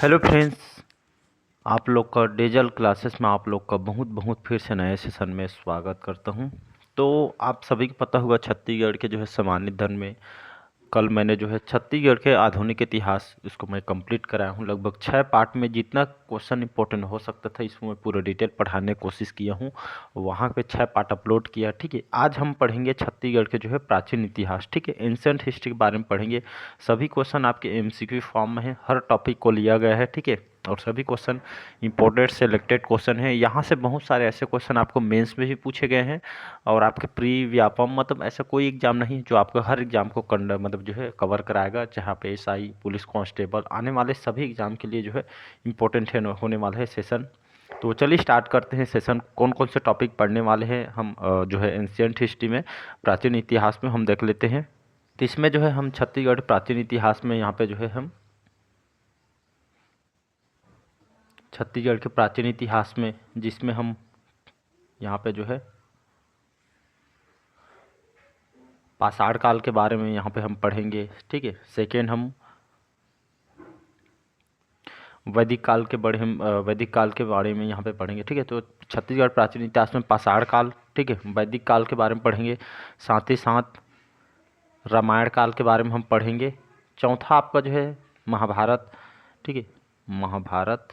Hello friends, आप लोग का डेजल क्लासेस में आप लोग का बहुत बहुत फिर से नए सेशन में स्वागत करता हूं। तो आप सभी को पता होगा छत्तीसगढ़ के जो है सामान्य धन में कल मैंने जो है छत्तीसगढ़ के आधुनिक इतिहास इसको मैं कंप्लीट कराया हूं। लगभग 6 पार्ट में जितना क्वेश्चन इंपॉर्टेंट हो सकता था इसमें मैं पूरा डिटेल पढ़ाने की कोशिश किया हूं। वहां पे 6 पार्ट अपलोड किया। ठीक है, आज हम पढ़ेंगे छत्तीसगढ़ के जो है प्राचीन इतिहास। ठीक है, एंशिएंट हिस्ट्री के बारे में पढ़ेंगे। सभी क्वेश्चन आपके एमसीक्यू फॉर्म में है, हर टॉपिक को लिया गया है। ठीक है, और सभी क्वेश्चन इंपॉर्टेंट सेलेक्टेड क्वेश्चन है। यहाँ से बहुत सारे ऐसे क्वेश्चन आपको मेंस में भी पूछे गए हैं और आपके प्री व्यापम मतलब ऐसा कोई एग्जाम नहीं है जो आपको हर एग्जाम को कंडर मतलब जो है कवर कराएगा। जहाँ पे एसआई, पुलिस कांस्टेबल आने वाले सभी एग्जाम के लिए जो है इंपॉर्टेंट है होने वाला है सेशन। तो चलिए स्टार्ट करते हैं सेशन। कौन कौन से टॉपिक पढ़ने वाले हैं हम जो है एंशिएंट हिस्ट्री में, प्राचीन इतिहास में हम देख लेते हैं। तो इसमें जो है हम छत्तीसगढ़ प्राचीन इतिहास में यहाँ पे जो है हम छत्तीसगढ़ के प्राचीन इतिहास में जिसमें हम यहाँ पे जो है पाषाण काल के बारे में यहाँ पे हम पढ़ेंगे। ठीक है, सेकेंड हम वैदिक काल के बड़े हम वैदिक काल के बारे में यहाँ पे पढ़ेंगे। ठीक है, तो छत्तीसगढ़ प्राचीन इतिहास में पाषाण काल, ठीक है, वैदिक काल के बारे में पढ़ेंगे। साथ ही साथ रामायण काल के बारे में हम पढ़ेंगे। चौथा आपका जो है महाभारत। ठीक है, महाभारत।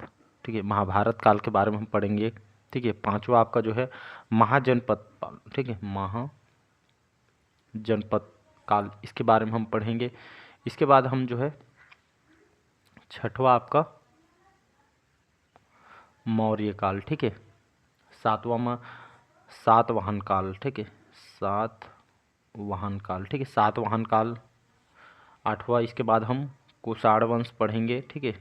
ठीक है, महाभारत काल के बारे में हम पढ़ेंगे। ठीक है, पांचवा आपका जो है महाजनपद काल। ठीक है, महाजनपद काल, इसके बारे में हम पढ़ेंगे। इसके बाद हम जो है छठवा आपका मौर्य काल। ठीक है, सातवां सातवाहन काल। ठीक है, सातवाहन काल। ठीक है, सातवाहन काल आठवां। इसके बाद हम कुषाण वंश पढ़ेंगे। ठीक है,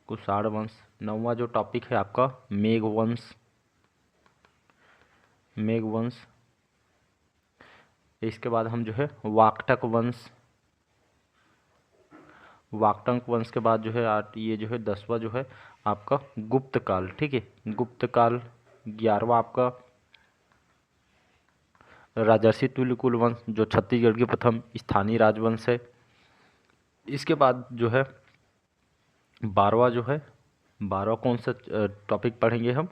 कुषाण वंश। नौवां जो टॉपिक है आपका मेघ वंश, मेघ वंश। इसके बाद हम जो है वाकटक वंश, वाकटक वंश के बाद जो है ये जो है 10वां जो है आपका गुप्त काल। ठीक है, गुप्त काल। 11वां आपका राजर्षि तुल्यकुल वंश जो छत्तीसगढ़ की प्रथम स्थानीय राजवंश है। इसके बाद जो है 12वां जो है 12वां कौन सा टॉपिक पढ़ेंगे हम,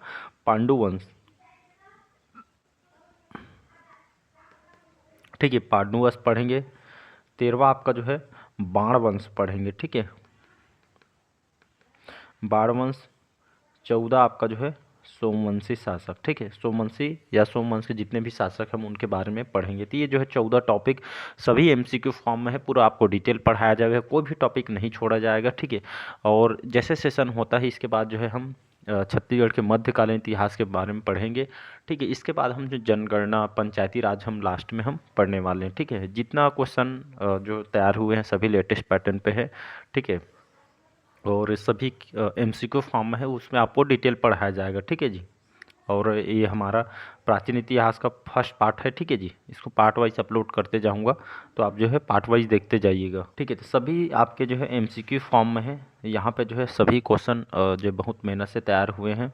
पांडु वंश। ठीक है, पांडु वंश पढ़ेंगे। 13वां आपका जो है बाण वंश पढ़ेंगे। ठीक है, बाण वंश। 14 आपका जो है सोमवंशी शासक। ठीक है, सोमवंशी या सोमवंश के जितने भी शासक हम उनके बारे में पढ़ेंगे। तो ये जो है 14 टॉपिक सभी एमसीक्यू फॉर्म में है, पूरा आपको डिटेल पढ़ाया जाएगा, कोई भी टॉपिक नहीं छोड़ा जाएगा। ठीक है, और जैसे सेशन होता है इसके बाद जो है हम छत्तीसगढ़ के मध्यकालीन इतिहास के बारे में पढ़ेंगे। ठीक है, इसके बाद हम जो जनगणना, पंचायती राज हम लास्ट में हम पढ़ने वाले हैं। ठीक है, जितना क्वेश्चन जो तैयार हुए हैं सभी लेटेस्ट पैटर्न पे है। ठीक है, और सभी एमसीक्यू फॉर्म में है, उसमें आपको डिटेल पढ़ाया जाएगा। ठीक है जी, और ये हमारा प्राचीन इतिहास का फर्स्ट पार्ट है। ठीक है जी, इसको पार्ट वाइज अपलोड करते जाऊंगा, तो आप जो है पार्ट वाइज देखते जाइएगा। ठीक है, तो सभी आपके जो है एमसीक्यू फॉर्म में है। यहाँ पे जो है सभी क्वेश्चन जो बहुत मेहनत से तैयार हुए हैं।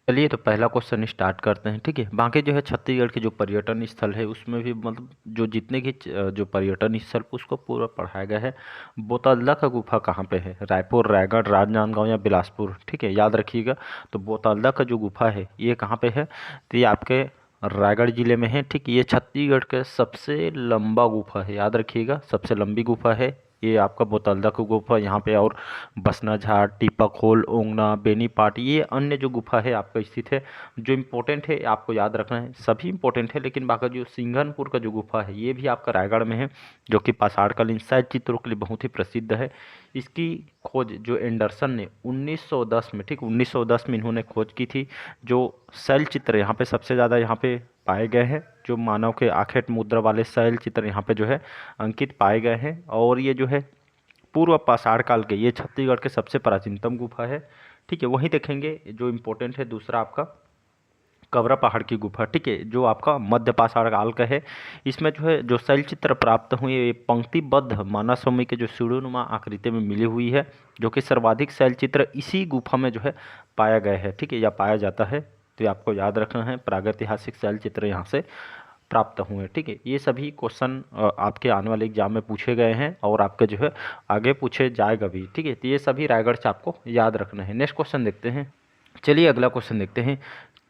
चलिए तो पहला क्वेश्चन स्टार्ट करते हैं। ठीक है, बाकी जो है छत्तीसगढ़ के जो पर्यटन स्थल है उसमें भी मतलब जो जितने की जो पर्यटन स्थल उसको पूरा पढ़ाया गया है। बोतल्ला का गुफा कहाँ पे है, रायपुर, रायगढ़, राजनांदगांव या बिलासपुर। ठीक है, याद रखिएगा। तो बोतल्ला का जो गुफा है ये कहाँ पे है, तो ये आपके रायगढ़ जिले में है। ठीक, ये छत्तीसगढ़ के सबसे लंबा गुफा है, याद रखिएगा, सबसे लंबी गुफा है ये आपका बोतल्दा की गुफा। यहाँ पे और बसना झाड़, टीपाखोल, ओंगना, बेनीपाट, ये अन्य जो गुफा है आपका स्थित है। जो इम्पोर्टेंट है आपको याद रखना है, सभी इम्पोर्टेंट है, लेकिन बाकी जो सिंघनपुर का जो गुफा है ये भी आपका रायगढ़ में है, जो कि पाषाणकालीन शैल चित्रों के लिए बहुत ही प्रसिद्ध है। इसकी खोज जो एंडरसन ने 1910 में, ठीक 1910 में इन्होंने खोज की थी। जो शैल चित्र यहाँ पे सबसे ज़्यादा यहाँ पे पाए गए हैं, जो मानव के आखेट मुद्रा वाले शैल चित्र यहाँ पे जो है अंकित पाए गए हैं। और ये जो है पूर्व पाषाण काल के, ये छत्तीसगढ़ के सबसे प्राचीनतम गुफा है। ठीक है, वहीं देखेंगे जो इम्पोर्टेंट है दूसरा आपका कवरा पहाड़ की गुफा। ठीक है, जो आपका मध्य पाषाण काल का है। इसमें जो है जो शैलचित्र प्राप्त हुए ये पंक्तिबद्ध मानसभूमि के जो सीढ़ीनुमा आकृति में मिली हुई है, जो कि सर्वाधिक शैलचित्र इसी गुफा में जो है पाया गया है। ठीक है, या पाया जाता है, तो ये आपको याद रखना है। प्रागैतिहासिक शैलचित्र यहाँ से प्राप्त हुए। ठीक है, ये सभी क्वेश्चन आपके आने वाले एग्जाम में पूछे गए हैं और आपके जो है आगे पूछे जाएगा भी। ठीक है, तो ये सभी रायगढ़ से आपको याद रखना है। नेक्स्ट क्वेश्चन देखते हैं। चलिए अगला क्वेश्चन देखते हैं।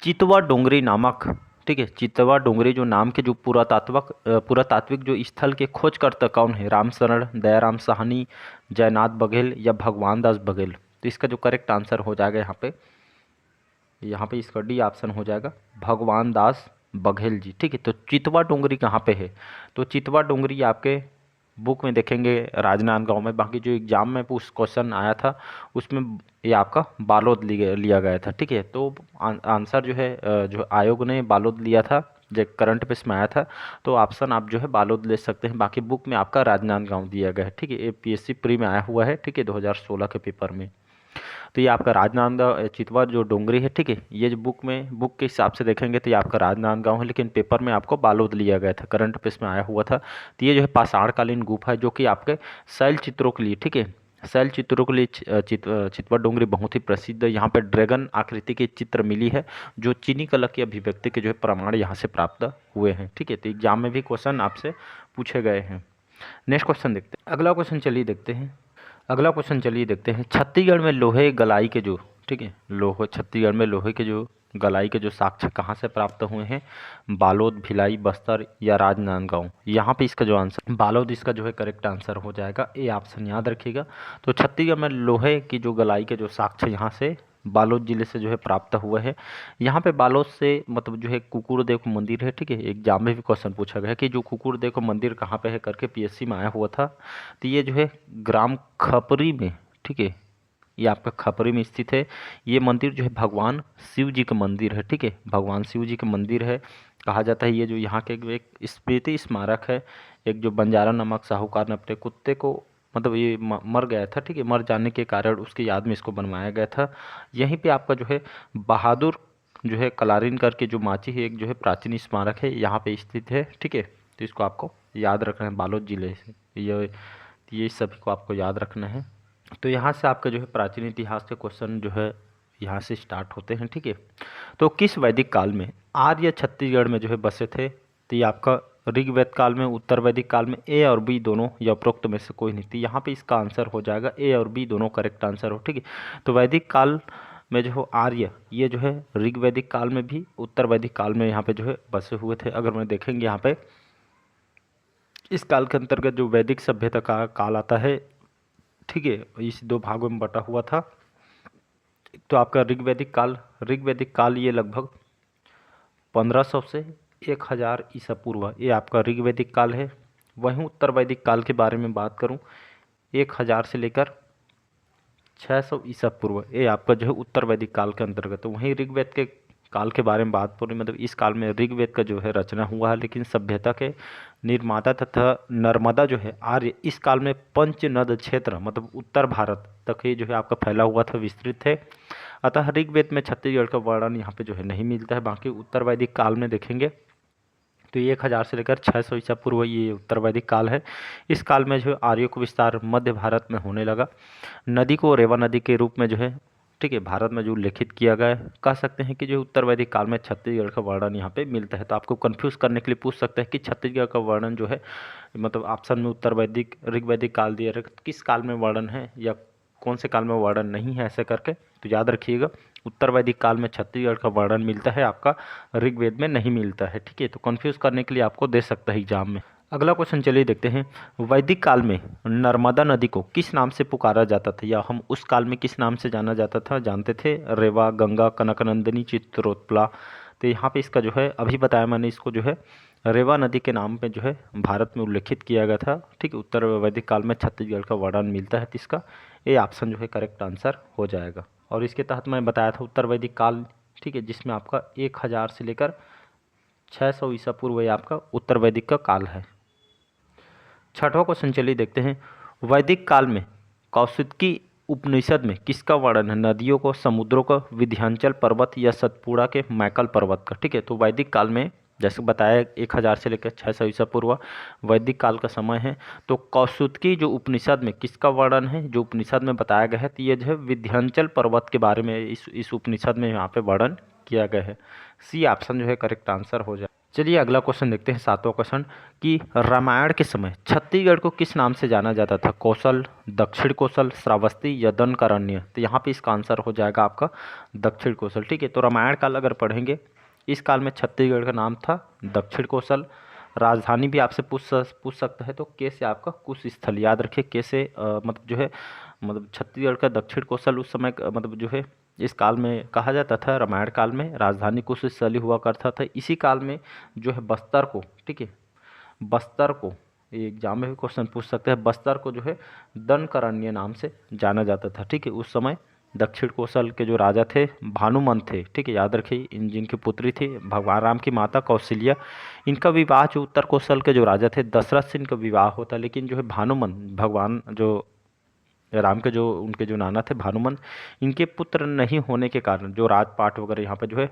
चितवा डोंगरी नामक, ठीक है, चितवा डोंगरी जो नाम के जो पुरातात्विक जो स्थल के खोजकर्ता कौन है? रामशरण, दयाराम साहनी, जयनाथ बघेल या भगवान दास बघेल? तो इसका जो करेक्ट आंसर हो जाएगा यहाँ पे इसका डी ऑप्शन हो जाएगा, भगवान दास बघेल जी। ठीक है, तो चितवा डोंगरी कहाँ पे है? तो चितवा डोंगरी आपके बुक में देखेंगे राजनांदगांव में। बाकी जो एग्जाम में पूछ क्वेश्चन आया था उसमें ये आपका बालोद लिया गया था। ठीक है, तो आंसर जो है जो आयोग ने बालोद लिया था, जो करंट पेस में आया था, तो ऑप्शन आप जो है बालोद ले सकते हैं। बाकी बुक में आपका राजनांदगांव दिया गया है। ठीक है, ये पीएससी प्री में आया हुआ है। ठीक है, 2016 के पेपर में। तो ये आपका राजनांदगांव चितवा जो डोंगरी है, ठीक है, ये जो बुक के हिसाब से देखेंगे तो ये आपका राजनांदगांव है, लेकिन पेपर में आपको बालोद लिया गया था, करंट पेस में आया हुआ था। तो ये जो है पाषाणकालीन गुफा है जो कि आपके शैल चित्रों के लिए, ठीक है, शैल चित्रों के लिए चितवा डोंगरी बहुत ही प्रसिद्ध है। यहाँ पे ड्रैगन आकृति के चित्र मिली है जो चीनी कला की अभिव्यक्ति के जो है प्रमाण यहाँ से प्राप्त हुए हैं। ठीक है, तो एग्जाम में भी क्वेश्चन आपसे पूछे गए हैं। नेक्स्ट क्वेश्चन देखते हैं। अगला क्वेश्चन चलिए देखते हैं। छत्तीसगढ़ में लोहे गलाई के जो, ठीक है, छत्तीसगढ़ में लोहे के जो गलाई के जो साक्ष्य कहाँ से प्राप्त हुए हैं? बालोद, भिलाई, बस्तर या राजनांदगांव? यहाँ पे इसका जो आंसर बालोद इसका जो है करेक्ट आंसर हो जाएगा। ये ऑप्शन याद रखिएगा। तो छत्तीसगढ़ में लोहे की जो गलाई के जो साक्ष्य यहाँ से बालोद जिले से जो है प्राप्त हुआ है। यहाँ पे बालोद से मतलब जो है कुकुरदेव का मंदिर है। ठीक है, एग्जाम में भी क्वेश्चन पूछा गया है कि जो कुकुरदेव का मंदिर कहाँ पे है करके, पीएससी में आया हुआ था। तो ये जो है ग्राम खपरी में, ठीक है, ये आपका खपरी में स्थित है। ये मंदिर जो है भगवान शिव जी का मंदिर है। ठीक है, भगवान शिव जी का मंदिर है कहा जाता है। ये जो यहाँ के एक स्मृति स्मारक है। एक जो बंजारा नामक साहूकार ने अपने कुत्ते को, मतलब ये मर गया था, ठीक है, मर जाने के कारण उसकी याद में इसको बनवाया गया था। यहीं पे आपका जो है बहादुर जो है कलारिन करके जो माची है, एक जो है प्राचीन स्मारक है, यहाँ पे स्थित है। ठीक है, तो इसको आपको याद रखना है, बालोद जिले से ये सभी को आपको याद रखना है। तो यहाँ से आपका जो है प्राचीन इतिहास के क्वेश्चन जो है यहाँ से स्टार्ट होते हैं। ठीक है, तो किस वैदिक काल में आर्य छत्तीसगढ़ में जो है बसे थे? तो ये आपका ऋग्वेद काल में, उत्तर वैदिक काल में, ए और बी दोनों या उपरोक्त में से कोई नहीं थी। यहाँ पे इसका आंसर हो जाएगा ए और बी दोनों करेक्ट आंसर हो। ठीक है, तो वैदिक काल में जो है आर्य, ये जो है ऋग्वैदिक काल में भी, उत्तर वैदिक काल में यहाँ पे जो है बसे हुए थे। अगर मैं देखेंगे यहाँ पे इस काल के अंतर्गत जो वैदिक सभ्यता का काल आता है, ठीक है, इस दो भागों में बटा हुआ था। तो आपका ऋग्वैदिक काल ये लगभग 1500 से 1000 ईसा पूर्व, ये आपका ऋग्वैदिक काल है। वहीं उत्तर वैदिक काल के बारे में बात करूं, 1000 से लेकर 600 ईसा पूर्व, ये आपका जो है उत्तर वैदिक काल के अंतर्गत है। वहीं ऋग्वेद के काल के बारे में बात करूँ, मतलब इस काल में ऋग्वेद का जो है रचना हुआ है, लेकिन सभ्यता के निर्माता तथा नर्मदा जो है आर्य इस काल में पंचनद क्षेत्र, मतलब उत्तर भारत तक ये जो है आपका फैला हुआ था, विस्तृत है। अतः ऋग्वेद में छत्तीसगढ़ का वर्णन यहाँ पे जो है नहीं मिलता है। बाकी उत्तर वैदिक काल में देखेंगे तो 1000 से लेकर 600 ईसा पूर्व ये उत्तर वैदिक काल है। इस काल में जो है आर्यों का विस्तार मध्य भारत में होने लगा। नदी को रेवा नदी के रूप में जो है, ठीक है, भारत में जो उल्लेखित किया गया है। कह सकते हैं कि जो उत्तर वैदिक काल में छत्तीसगढ़ का वर्णन यहाँ पे मिलता है। तो आपको कंफ्यूज करने के लिए पूछ सकते हैं कि छत्तीसगढ़ का वर्णन जो है, मतलब ऑप्शन में उत्तर वैदिक ऋग्वैदिक काल दिया है, किस काल में वर्णन है या कौन से काल में वर्णन नहीं है, ऐसे करके। तो याद रखिएगा उत्तर वैदिक काल में छत्तीसगढ़ का वर्णन मिलता है, आपका ऋग्वेद में नहीं मिलता है। ठीक है, तो कंफ्यूज करने के लिए आपको दे सकता है एग्जाम में। अगला क्वेश्चन चलिए देखते हैं। वैदिक काल में नर्मदा नदी को किस नाम से पुकारा जाता था, या हम उस काल में किस नाम से जाना जाता था, जानते थे? रेवा, गंगा, कनकनंदिनी, चित्रोत्पला। तो यहाँ पे इसका जो है अभी बताया मैंने, इसको जो है रेवा नदी के नाम पे जो है भारत में उल्लेखित किया गया था। ठीक है, उत्तर वैदिक काल में छत्तीसगढ़ का वर्णन मिलता है, तो इसका ये ऑप्शन जो है करेक्ट आंसर हो जाएगा। और इसके तहत मैं बताया था उत्तर वैदिक काल, ठीक है, जिसमें आपका 1000 से लेकर 600 ईसा पूर्व ये आपका उत्तर वैदिक का काल है। छठवां क्वेश्चन चलिए देखते हैं। वैदिक काल में कौशिकी उपनिषद में किसका वर्णन है? नदियों को, समुद्रों का, विंध्याचल पर्वत या सतपुड़ा के मैकल पर्वत का? ठीक है, तो वैदिक काल में जैसे बताया 1000 से लेकर 600 ईसा पूर्व वैदिक काल का समय है। तो कौशिकी जो उपनिषद में किसका वर्णन है, जो उपनिषद में बताया गया है, तो ये जो है विंध्याचल पर्वत के बारे में इस उपनिषद में यहाँ पे वर्णन किया गया है। सी ऑप्शन जो है करेक्ट आंसर हो जाए। चलिए अगला क्वेश्चन देखते हैं, 7वां क्वेश्चन, कि रामायण के समय छत्तीसगढ़ को किस नाम से जाना जाता था? कौशल, दक्षिण कौशल, श्रावस्ती या दनकारण्य? तो यहाँ पे इसका आंसर हो जाएगा आपका दक्षिण कौशल। ठीक है, तो रामायण काल अगर पढ़ेंगे, इस काल में छत्तीसगढ़ का नाम था दक्षिण कौशल। राजधानी भी आपसे पूछ सकता है, तो के से आपका कुश स्थल, याद रखिए के से मतलब जो है, मतलब छत्तीसगढ़ का दक्षिण कौशल उस समय मतलब जो है इस काल में कहा जाता था। रामायण काल में राजधानी कुश स्थली हुआ करता था। इसी काल में जो है बस्तर को, ठीक है, बस्तर को, ये एग्जाम में भी क्वेश्चन पूछ सकते हैं, बस्तर को जो है दनकारण्य नाम से जाना जाता था। ठीक है, उस समय दक्षिण कौशल के जो राजा थे भानुमंत थे, ठीक है, याद रखिए, इन जिनकी पुत्री थी भगवान राम की माता कौशल्या, इनका विवाह जो उत्तर कौशल के जो राजा थे दशरथ से इनका विवाह होता, लेकिन जो है भानुमंत, भगवान जो राम के जो उनके जो नाना थे भानुमंत, इनके पुत्र नहीं होने के कारण जो राजपाट वगैरह यहाँ पे जो है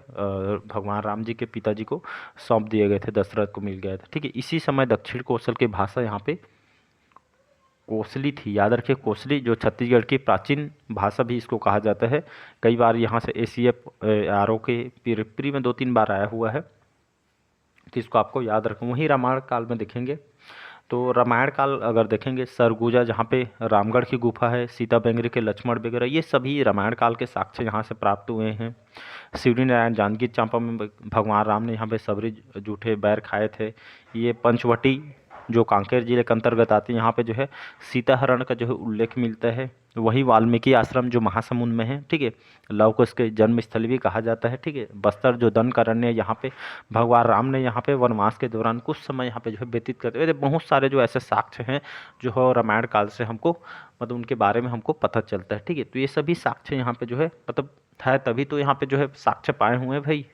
भगवान राम जी के पिताजी को सौंप दिए गए थे, दशरथ को मिल गया था। ठीक है, इसी समय दक्षिण कौशल की भाषा यहाँ पे कोसली थी, याद रखिए, कोसली, जो छत्तीसगढ़ की प्राचीन भाषा भी इसको कहा जाता है। कई बार यहाँ से ACF RO के प्री में 2-3 बार आया हुआ है, तो इसको आपको याद रखें। वहीं रामायण काल में देखेंगे तो रामायण काल अगर देखेंगे, सरगुजा जहाँ पे रामगढ़ की गुफा है, सीता बेंगरी के लक्ष्मण वगैरह, ये सभी रामायण काल के साक्ष्य यहाँ से प्राप्त हुए हैं। शिवरी नारायण जांजगीर चांपा में भगवान राम ने यहाँ पे सबरी जूठे बैर खाए थे। ये पंचवटी जो कांकेर जिले के अंतर्गत आती है, यहाँ पे जो है सीताहरण का जो है उल्लेख मिलता है। वही वाल्मीकि आश्रम जो महासमुंद में है, ठीक है, लव कुश के जन्म स्थल भी कहा जाता है। ठीक है, बस्तर जो दनकारण्य, यहाँ पे भगवान राम ने यहाँ पे वनवास के दौरान कुछ समय यहाँ पे जो है व्यतीत करते हुए, बहुत सारे जो ऐसे साक्ष्य हैं जो है रामायण काल से हमको मतलब उनके बारे में हमको पता चलता है। ठीक है, तो ये सभी साक्ष्य यहाँ पे जो है मतलब है, तभी तो यहाँ पे जो है साक्ष्य पाए हुए हैं भाई।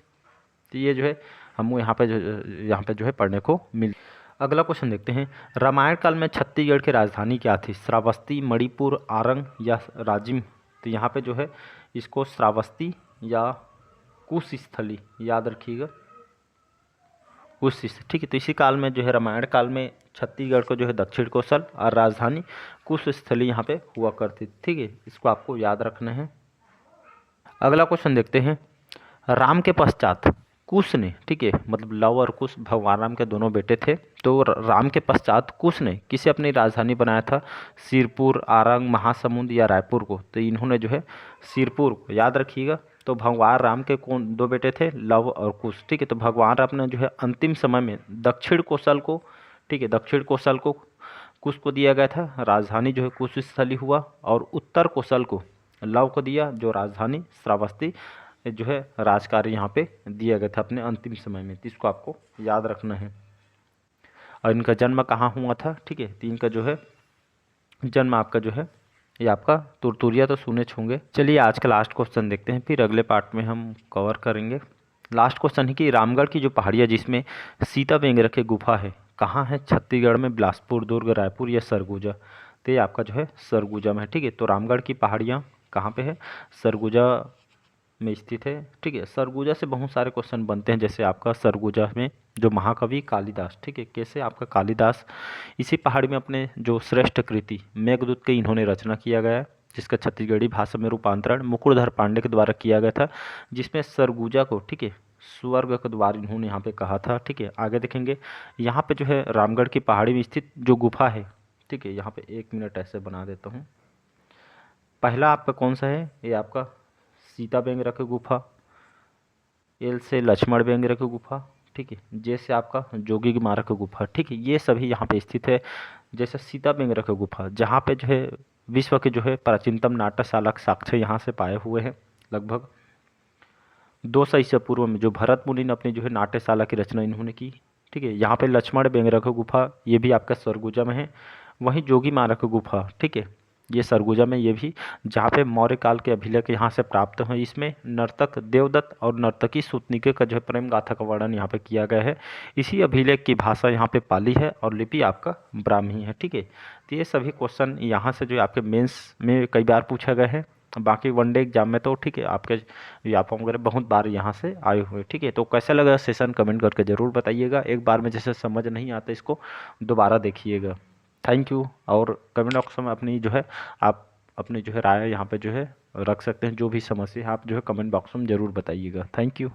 तो ये जो है हमको यहाँ पे जो है पढ़ने को मिल। अगला क्वेश्चन देखते हैं, रामायण काल में छत्तीसगढ़ की राजधानी क्या थी? श्रावस्ती, मणिपुर, आरंग या राजिम? तो यहाँ पे जो है इसको श्रावस्ती या कुशस्थली, याद रखिएगा, कुश। ठीक है, तो इसी काल में जो है रामायण काल में छत्तीसगढ़ को जो है दक्षिण कौशल और राजधानी कुशस्थली यहाँ पे हुआ करती। ठीक है, इसको आपको याद रखना है। अगला क्वेश्चन देखते हैं, राम के पश्चात कुश ने, ठीक है, मतलब लव और कुश भगवान राम के दोनों बेटे थे, तो राम के पश्चात कुश ने किसे अपनी राजधानी बनाया था? सिरपुर, आरंग, महासमुंद या रायपुर को? तो इन्होंने जो है सिरपुर को, याद रखिएगा। तो भगवान राम के कौन दो बेटे थे? लव और कुश। ठीक है, तो भगवान राम ने जो है अंतिम समय में दक्षिण कौशल को, ठीक है, दक्षिण कौशल को कुश को दिया गया था, राजधानी जो है कुश स्थली हुआ, और उत्तर कौशल को लव को दिया, जो राजधानी श्रावस्ती जो है राजकार्य यहाँ पे दिया गया था अपने अंतिम समय में। तो इसको आपको याद रखना है। और इनका जन्म कहाँ हुआ था? ठीक है, तो इनका जो है जन्म आपका जो है ये आपका तुरतुरिया तो सुने होंगे। चलिए आज का लास्ट क्वेश्चन देखते हैं, फिर अगले पार्ट में हम कवर करेंगे। लास्ट क्वेश्चन है कि रामगढ़ की जो पहाड़ियाँ जिसमें सीता बेंगरा की गुफा है, कहाँ है? छत्तीसगढ़ में बिलासपुर, दुर्ग, रायपुर या सरगुजा? तो ये आपका जो है सरगुजा में है। ठीक है, तो रामगढ़ की पहाड़ियाँ कहाँ पे है? सरगुजा में स्थित है। ठीक है, सरगुजा से बहुत सारे क्वेश्चन बनते हैं, जैसे आपका सरगुजा में जो महाकवि कालिदास, ठीक है, कैसे आपका कालिदास इसी पहाड़ी में अपने जो श्रेष्ठ कृति मेघदूत की इन्होंने रचना किया गया है, जिसका छत्तीसगढ़ी भाषा में रूपांतरण मुकुटधर पांडे के द्वारा किया गया था, जिसमें सरगुजा को, ठीक है, स्वर्ग का द्वार इन्होंने यहाँ पे कहा था। ठीक है, आगे देखेंगे यहाँ पे जो है रामगढ़ की पहाड़ी में स्थित जो गुफा है, ठीक है, यहाँ पे 1 मिनट ऐसे बना देता हूँ। पहला आपका कौन सा है? ये आपका सीता बेंगरा की गुफा, एल से लक्ष्मण बेंगरा की गुफा, ठीक है, जे से आपका जोगी मारा की गुफा। ठीक है, ये सभी यहाँ पे स्थित है। जैसे सीता बेंगरा की गुफा, जहाँ पे जो है विश्व के जो है प्राचीनतम नाट्यशाला के साक्ष्य यहाँ से पाए हुए हैं। लगभग 200 ईसा पूर्व में जो भरत मुनि ने अपनी जो है नाट्यशाला की रचना इन्होंने की। ठीक है, यहाँ पे लक्ष्मण बेंगरा की गुफा, ये भी आपका सरगुजा में है। वहीं जोगी मारा की गुफा, ठीक है, ये सरगुजा में, ये भी, जहाँ पे मौर्य काल के अभिलेख यहाँ से प्राप्त हुए। इसमें नर्तक देवदत्त और नर्तकी सूतनिके का जो है प्रेम गाथा का वर्णन यहाँ पे किया गया है। इसी अभिलेख की भाषा यहाँ पे पाली है और लिपि आपका ब्राह्मी है। ठीक है, तो ये सभी क्वेश्चन यहाँ से जो है आपके मेंस में कई बार पूछा गए हैं। बाकी वनडे एग्जाम में तो ठीक है आपके व्यापम वगैरह बहुत बार यहाँ से आए हुए। ठीक है, तो कैसा लगा सेशन कमेंट करके ज़रूर बताइएगा। एक बार में जैसे समझ नहीं आता इसको दोबारा देखिएगा। Thank you. और कमेंट बॉक्स में अपनी जो है आप अपनी जो है राय यहाँ पे जो है रख सकते हैं। जो भी समस्या है आप जो है कमेंट बॉक्स में ज़रूर बताइएगा। Thank you.